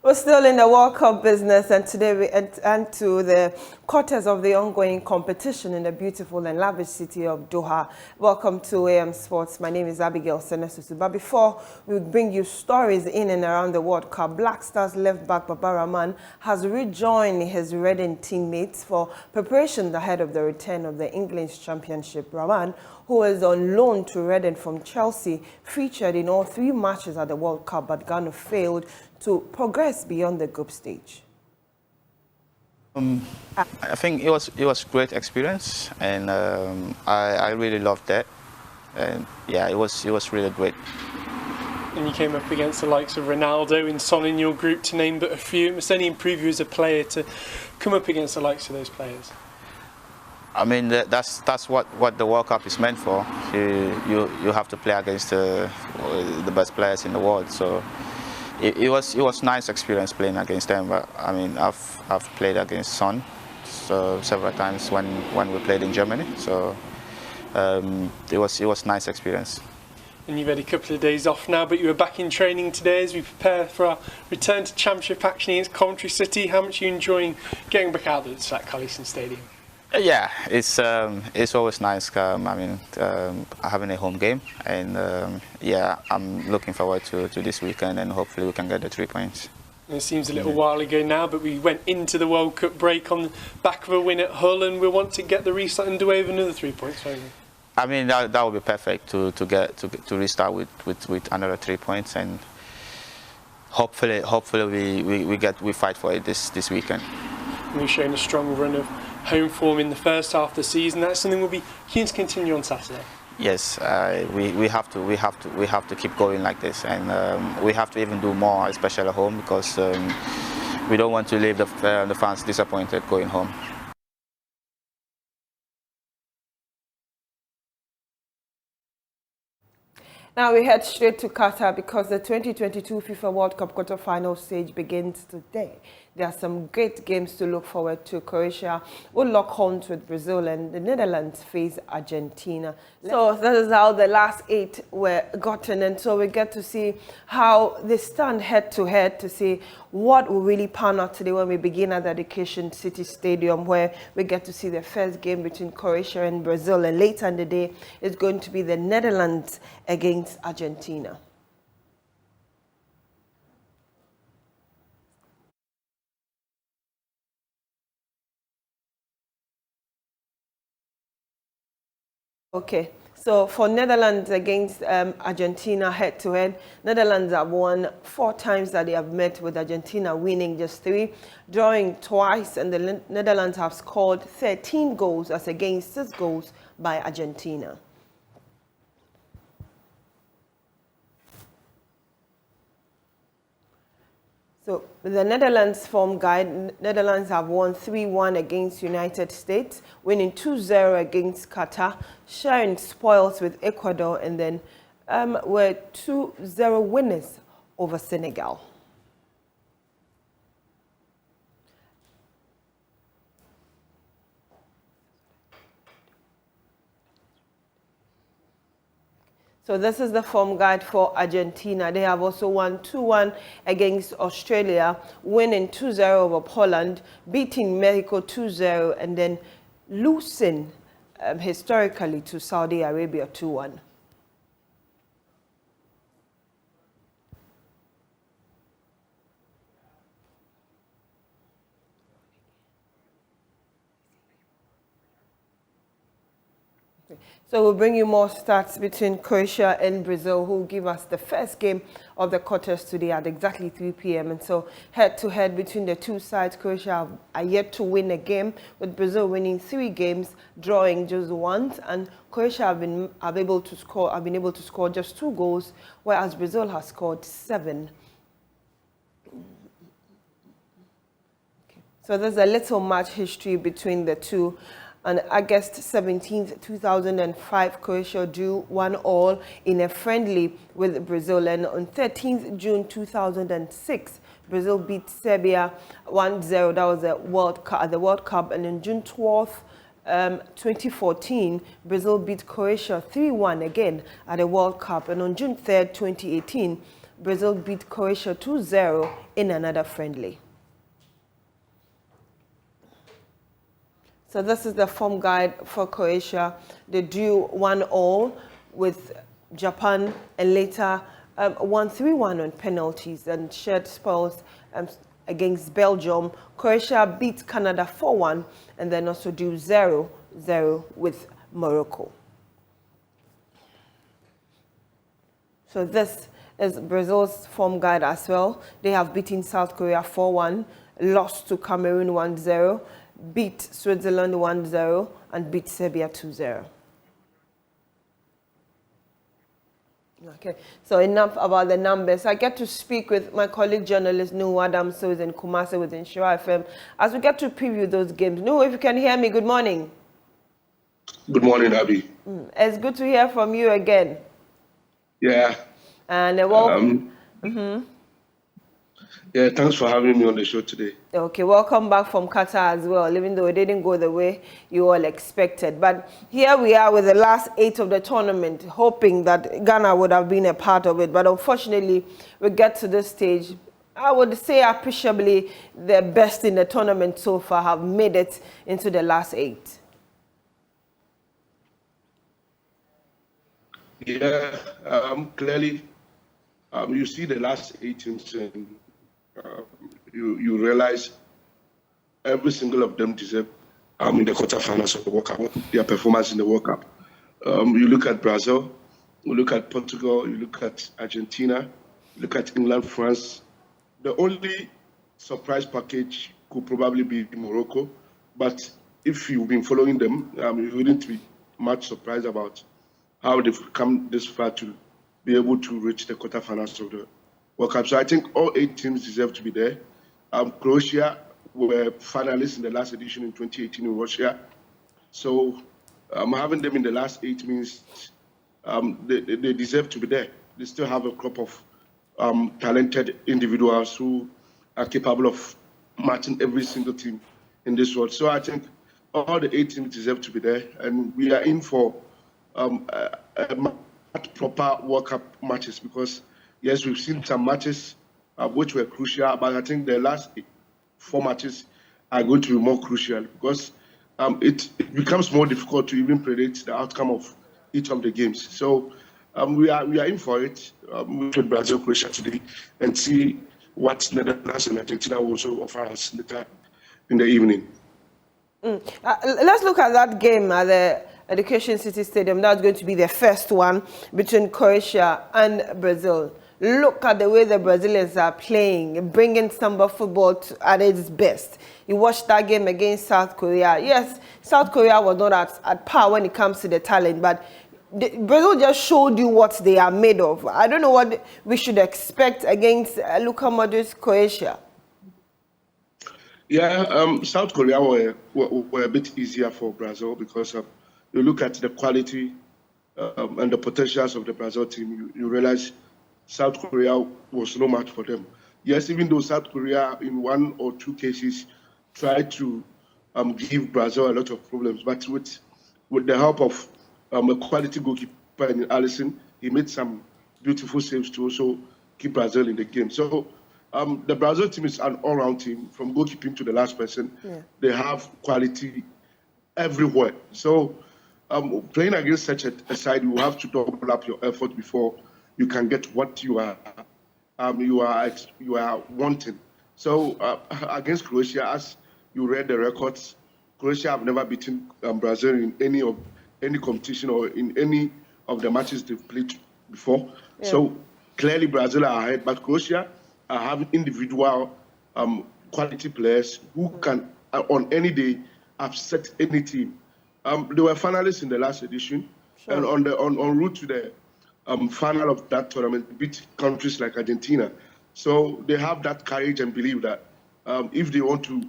We're still in the World Cup business, and today we enter to the quarters of the ongoing competition in the beautiful and lavish city of Doha. Welcome to AM Sports. My name is Abigail Sena Sosu. But before we bring you stories in and around the World Cup, Black Stars left back Baba Rahman has rejoined his Reading teammates for preparation ahead of the return of the English Championship. Rahman, who is on loan to Reading from Chelsea, featured in all 3 matches at the World Cup, but Ghana failed to progress beyond the group stage. I think it was great experience, and I really loved that. And yeah, it was really great. And you came up against the likes of Ronaldo and Son in your group, to name but a few. It must only improve you as a player to come up against the likes of those players. I mean, that's what the World Cup is meant for. You have to play against the best players in the world. So it was nice experience playing against them. But I mean, I've played against Son several times when we played in Germany. So it was nice experience. And you've had a couple of days off now, but you were back in training today as we prepare for our return to Championship action against Coventry City. How much are you enjoying getting back out at Collison Stadium? Yeah, it's always nice. Having a home game, and yeah, I'm looking forward to this weekend, and hopefully we can get the 3 points. And it seems a little while ago now, but we went into the World Cup break on the back of a win at Hull, and we want to get the restart underway with another 3 points, don't we? I mean, that would be perfect to restart with another 3 points, and hopefully we fight for it this weekend. And we've shown a strong run of home form in the first half of the season. That's something we'll be keen to continue on Saturday. Yes, we have to keep going like this, and we have to even do more, especially at home, because we don't want to leave the fans disappointed going home. Now we head straight to Qatar because the 2022 FIFA World Cup quarter-final stage begins today. There are some great games to look forward to. Croatia will lock horns with Brazil, and the Netherlands face Argentina. So that is how the last 8 were gotten, and so we get to see how they stand head-to-head to see what will really pan out today when we begin at the Education City Stadium, where we get to see the first game between Croatia and Brazil, and later in the day it's going to be the Netherlands against Argentina. Okay, so for Netherlands against Argentina head-to-head, Netherlands have won 4 times that they have met, with Argentina winning just 3, drawing twice, and the Netherlands have scored 13 goals as against 6 goals by Argentina. So the Netherlands form guide, Netherlands have won 3-1 against United States, winning 2-0 against Qatar, sharing spoils with Ecuador, and then were 2-0 winners over Senegal. So this is the form guide for Argentina. They have also won 2-1 against Australia, winning 2-0 over Poland, beating Mexico 2-0, and then losing historically to Saudi Arabia 2-1. So we'll bring you more stats between Croatia and Brazil, who will give us the first game of the quarters today at exactly 3 p.m. And so head-to-head between the two sides, Croatia are yet to win a game, with Brazil winning 3 games, drawing just once, and Croatia have been able to score just 2 goals, whereas Brazil has scored 7. Okay. So there's a little match history between the two. On August 17th, 2005, Croatia drew 1-1 in a friendly with Brazil. And on 13th June 2006, Brazil beat Serbia 1-0. That was the World Cup. And on June 12th, 2014, Brazil beat Croatia 3-1 again at the World Cup. And on June 3rd, 2018, Brazil beat Croatia 2-0 in another friendly. So this is the form guide for Croatia. They drew 1-1 with Japan and later won 3-1 on penalties and shared spoils against Belgium. Croatia beat Canada 4-1 and then also drew 0-0 with Morocco. So this is Brazil's form guide as well. They have beaten South Korea 4-1, lost to Cameroon 1-0, beat Switzerland 1-0, and beat Serbia 2-0. Okay, so enough about the numbers. I get to speak with my colleague journalist Nuhu Adams, who is in Kumasi with Insura FM, as we get to preview those games. Nuhu, if you can hear me, good morning. Good morning, Abby. It's good to hear from you again. Yeah. And welcome. Yeah, thanks for having me on the show today. Okay, welcome back from Qatar as well, even though it didn't go the way you all expected. But here we are with the last 8 of the tournament, hoping that Ghana would have been a part of it. But unfortunately, we get to this stage. I would say appreciably the best in the tournament so far have made it into the last 8. Yeah, clearly, you see the last 8 teams and you realize every single of them deserve in the quarterfinals of the World Cup, their performance in the World Cup. You look at Brazil, you look at Portugal, you look at Argentina, you look at England, France. The only surprise package could probably be Morocco, but if you've been following them, you wouldn't be much surprised about how they've come this far to be able to reach the quarterfinals of the World Cup. So I think all 8 teams deserve to be there. Croatia were finalists in the last edition in 2018 in Russia. So having them in the last 8 means they deserve to be there. They still have a crop of talented individuals who are capable of matching every single team in this world. So I think all the 8 teams deserve to be there. And we are in for proper World Cup matches because, yes, we've seen some matches which were crucial, but I think the last 4 matches are going to be more crucial because it becomes more difficult to even predict the outcome of each of the games. So we are in for it. We played Brazil, Croatia today, and see what Netherlands and Argentina will also offer us later in the evening. Let's look at that game at the Education City Stadium. That's going to be the first one between Croatia and Brazil. Look at the way the Brazilians are playing, bringing samba football at its best. You watched that game against South Korea. Yes, South Korea was not at par when it comes to the talent, but Brazil just showed you what they are made of. I don't know what we should expect against Luka Modric's Croatia. Yeah, South Korea were a bit easier for Brazil because you look at the quality and the potentials of the Brazil team, you realize South Korea was no match for them. Yes, even though South Korea in 1 or 2 cases tried to give Brazil a lot of problems, but with the help of a quality goalkeeper in Alisson, he made some beautiful saves to also keep Brazil in the game. So the Brazil team is an all-round team, from goalkeeping to the last person. Yeah. They have quality everywhere. So playing against such a side, you have to double up your effort before you can get what you are wanting. So against Croatia, as you read the records, Croatia have never beaten Brazil in any competition or in any of the matches they've played before. Yeah. So clearly Brazil are ahead, but Croatia are having individual quality players who can, on any day, upset any team. They were finalists in the last edition, sure. And on route to the final of that tournament, beat countries like Argentina. So they have that courage and believe that if they want to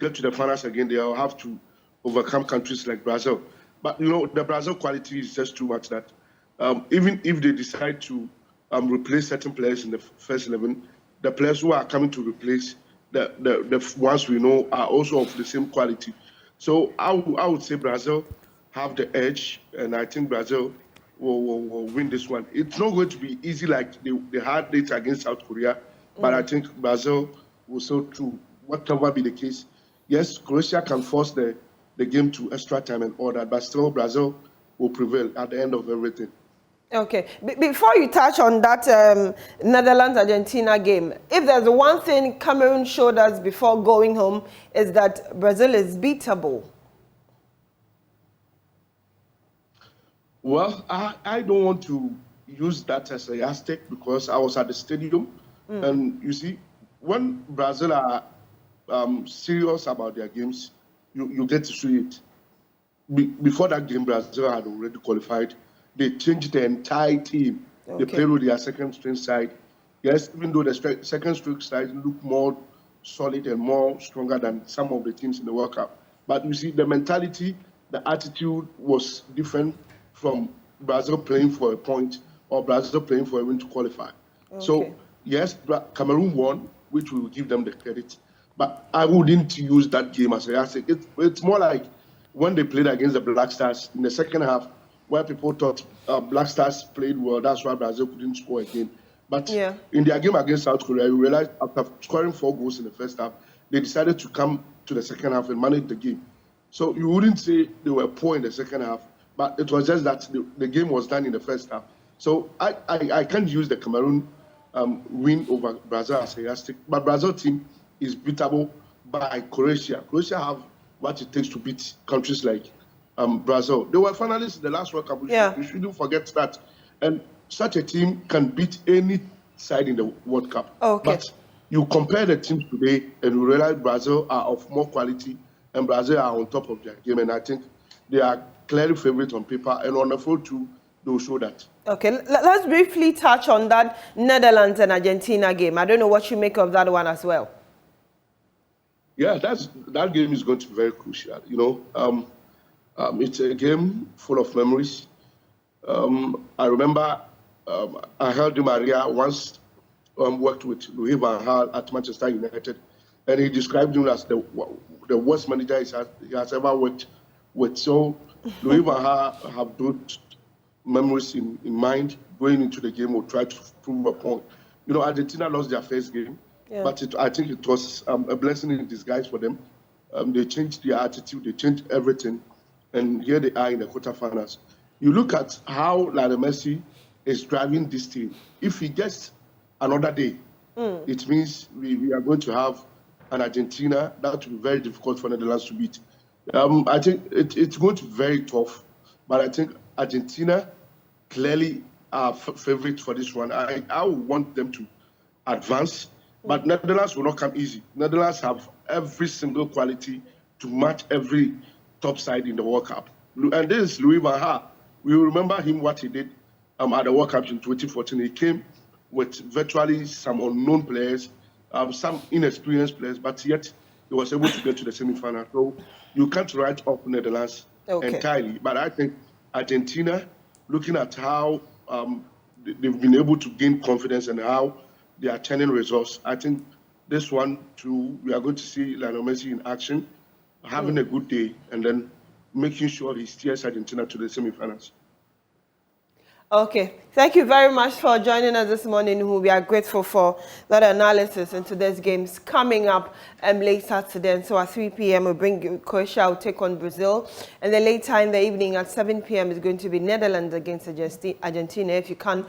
get to the finals again, they'll have to overcome countries like Brazil. But the Brazil quality is just too much that even if they decide to replace certain players in the first 11, the players who are coming to replace the ones we know are also of the same quality. So I would say Brazil have the edge, and I think Brazil will win this one. It's not going to be easy like they had it against South Korea, but I think Brazil will sail through, whatever be the case. Yes, Croatia can force the game to extra time and all that, but still Brazil will prevail at the end of everything. Okay, before you touch on that Netherlands-Argentina game, if there's one thing Cameroon showed us before going home, is that Brazil is beatable. Well, I don't want to use that as a yardstick because I was at the stadium, and you see, when Brazil are serious about their games, you get to see it. Before that game, Brazil had already qualified. They changed the entire team. Okay. They played with their second string side. Yes, even though the second string side looked more solid and more stronger than some of the teams in the World Cup. But you see, the mentality, the attitude was different from Brazil playing for a point or Brazil playing for a win to qualify. Okay. So, yes, Cameroon won, which we will give them the credit. But I wouldn't use that game as a yardstick. It's more like when they played against the Black Stars in the second half, where people thought Black Stars played well, that's why Brazil couldn't score again. But in their game against South Korea, you realized after scoring 4 goals in the first half, they decided to come to the second half and manage the game. So you wouldn't say they were poor in the second half, but it was just that the game was done in the first half. So I can't use the Cameroon win over Brazil as a yardstick, but Brazil team is beatable by Croatia. Croatia have what it takes to beat countries like Brazil. They were finalists in the last World Cup. We shouldn't forget that. And such a team can beat any side in the World Cup. Okay. But you compare the teams today and you realize Brazil are of more quality and Brazil are on top of their game. And I think they are clearly favorites on paper. And on the field too, they will show that. Okay, let's briefly touch on that Netherlands and Argentina game. I don't know what you make of that one as well. Yeah, that game is going to be very crucial. You know, it's a game full of memories. I remember I heard Di Maria once worked with Louis van Gaal at Manchester United, and he described him as the worst manager he has ever worked with. So Louis van Gaal have those memories in mind going into the game or try to prove a point. You know, Argentina lost their first game, but I think it was a blessing in disguise for them. They changed their attitude, they changed everything. And here they are in the quarterfinals. You look at how Lionel Messi is driving this team. If he gets another day, it means we are going to have an Argentina that will be very difficult for the Netherlands to beat. I think it's going to be very tough, but I think Argentina clearly are favorite for this one. I want them to advance, but Netherlands will not come easy. Netherlands have every single quality to match every top side in the World Cup. And this is Louis van Gaal. We remember him, what he did at the World Cup in 2014. He came with virtually some unknown players, some inexperienced players, but yet he was able to get to the semi-final. So you can't write off Netherlands entirely. But I think Argentina, looking at how they've been able to gain confidence and how they are turning results, I think this one too, we are going to see Lionel Messi in action, having a good day, and then making sure he steers Argentina to the semi-finals. Okay, thank you very much for joining us this morning. We are grateful for that analysis into these games coming up later today. And so at 3 p.m. we'll bring Croatia will take on Brazil, and then later in the evening at 7 p.m. is going to be Netherlands against Argentina. If you can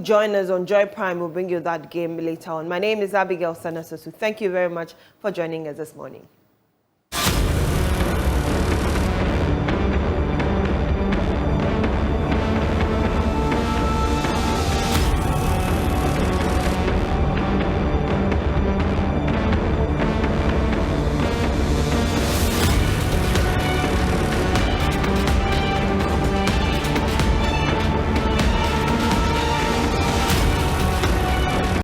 join us on Joy Prime, we'll bring you that game later on. My name is Abigail Sena Sosu. Thank you very much for joining us this morning.